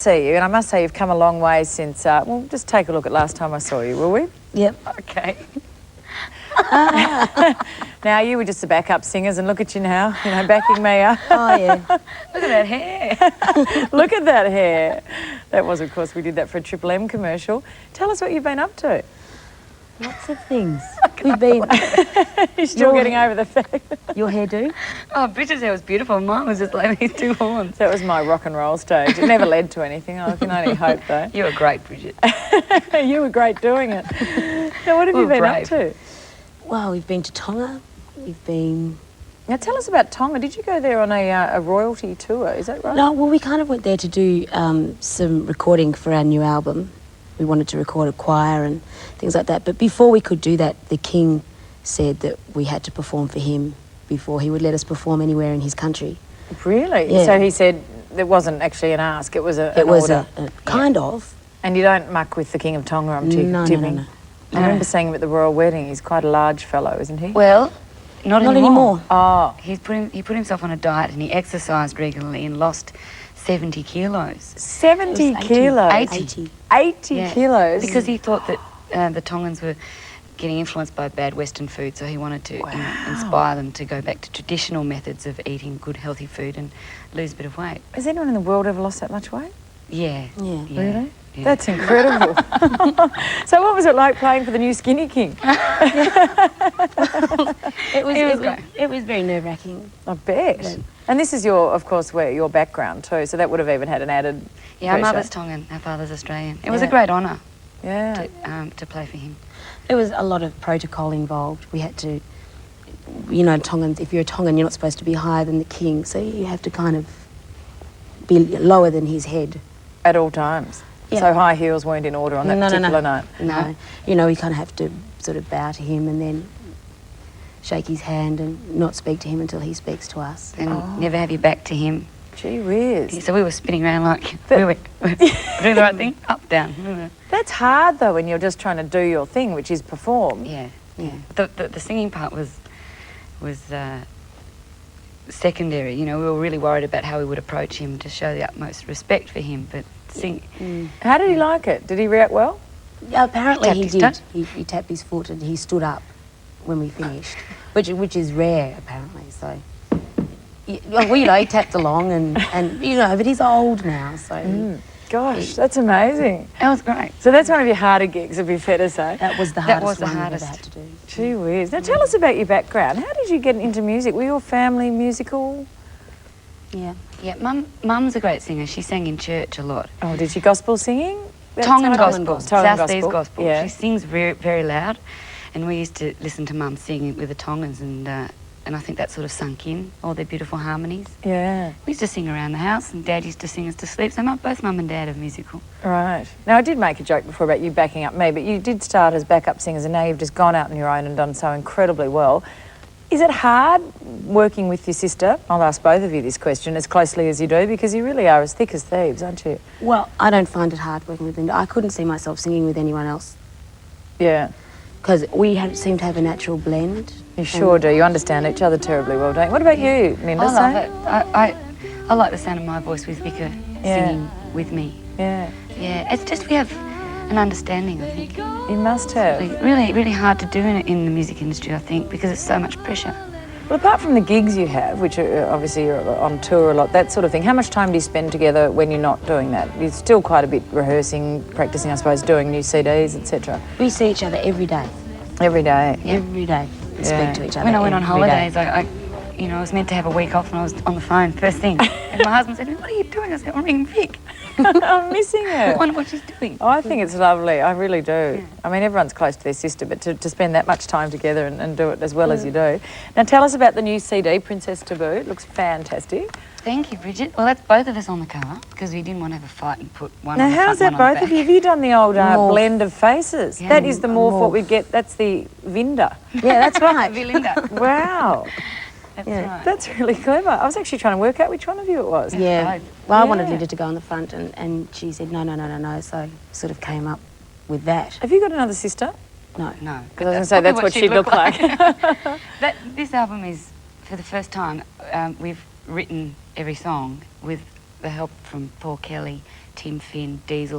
See you, and I must say you've come a long way since, well, just take a look at last time I saw you, will we? Yep. Okay. Now, you were just the backup singers, and look at you now, you know, backing me up. Oh, yeah. Look at that hair. Look at that hair. That was, of course, we did that for a Triple M commercial. Tell us what you've been up to. Lots of things. We've been... You're still getting over the fact. Your hairdo? Oh, Bridget's hair was beautiful. Mine was just like these two horns. That was my rock and roll stage. It never led to anything. I can only hope, though. You were great, Bridget. You were great doing it. Now, what have you been up to? Well, we've been to Tonga. We've been... Now, tell us about Tonga. Did you go there on a royalty tour? Is that right? No, well, we kind of went there to do some recording for our new album. We wanted to record a choir and things like that. But before we could do that, the King said that we had to perform for him before he would let us perform anywhere in his country. Really? Yeah. So he said it wasn't actually an ask, it was an order. A kind of. And you don't muck with the King of Tonga, I'm tipping. No. I remember seeing him at the royal wedding. He's quite a large fellow, isn't he? Well, not anymore. Oh. He put himself on a diet and he exercised regularly and lost 70 kilos. 70 kilos? 80 kilos? Because he thought that the Tongans were getting influenced by bad Western food, so he wanted to inspire them to go back to traditional methods of eating good, healthy food and lose a bit of weight. Has anyone in the world ever lost that much weight? Yeah. Really? Yeah. That's incredible. So what was it like playing for the new Skinny King? It was very nerve-wracking. I bet. Yeah. And this is of course, your background too, so that would have even had an added Yeah, our pressure. mother's Tongan, our father's Australian. It was a great honour to play for him. There was a lot of protocol involved. We had to, you know, Tongans, if you're a Tongan, you're not supposed to be higher than the King, so you have to kind of be lower than his head. At all times? Yeah. So high heels weren't in order on that particular night? No. You know, you kind of have to sort of bow to him and then shake his hand and not speak to him until he speaks to us. And never have your back to him. Gee whiz. So we were spinning around like, we were doing the right thing, up, down. That's hard though when you're just trying to do your thing, which is perform. Yeah. The singing part was secondary. You know, we were really worried about how we would approach him to show the utmost respect for him, but How did he like it? Did he react well? Yeah, apparently he did. Tapped He tapped his foot and he stood up when we finished, which is rare apparently. So, well, you know, he tapped along and you know, but he's old now, so. Gosh, that's amazing. That was great. So that's one of your harder gigs, it'd be fair to say. That was the hardest one I've ever had to do. Gee whiz. Now tell us about your background. How did you get into music? Were your family musical? Yeah. Yeah, Mum's a great singer. She sang in church a lot. Oh, did she gospel singing? Tongan gospel, Tongan South Seas gospel. Yeah. She sings very, very loud, and we used to listen to Mum sing with the Tongans, and I think that sort of sunk in, all their beautiful harmonies. Yeah. We used to sing around the house, and Dad used to sing us to sleep, so both Mum and Dad are musical. Right. Now, I did make a joke before about you backing up me, but you did start as backup singers, and now you've just gone out on your own and done so incredibly well. Is it hard working with your sister? I'll ask both of you this question as closely as you do, because you really are as thick as thieves, aren't you? Well, I don't find it hard working with Linda. I couldn't see myself singing with anyone else. Yeah. Because we seem to have a natural blend. You sure do. You understand each other terribly well, don't you? What about you, Linda? I love it. I like the sound of my voice with Vika singing with me. Yeah. Yeah, it's just we have an understanding, I think. You must have. Really, really hard to do in the music industry, I think, because it's so much pressure. Well, apart from the gigs you have, which are obviously you're on tour a lot, that sort of thing, how much time do you spend together when you're not doing that? You're still quite a bit rehearsing, practising, I suppose, doing new CDs, etc. We see each other every day. Every day? Yeah. Every day. We speak to each other. When I went on every day. holidays, I was meant to have a week off and I was on the phone first thing. And my husband said, "What are you doing?" I said, "I'm ringing Vic." I'm missing her. I wonder what she's doing. Oh, I think it's lovely. I really do. Yeah. I mean, everyone's close to their sister, but to spend that much time together and do it as well as you do. Now, tell us about the new CD, Princess Taboo. It looks fantastic. Thank you, Bridget. Well, that's both of us on the cover because we didn't want to have a fight and put one now, on the front, how's that one on the both of back. you? Have you done the old blend of faces? Yeah. That is the morph what we get. That's the Vinda. Yeah, that's right. Linda. Wow. That's right. That's really clever. I was actually trying to work out which one of you it was. Yeah. Right. Well, I wanted Linda to go on the front and she said no, so I sort of came up with that. Have you got another sister? No. No. Because I was going to say, that's what she'd look like. This album is, for the first time, we've written every song with the help from Paul Kelly, Tim Finn, Diesel,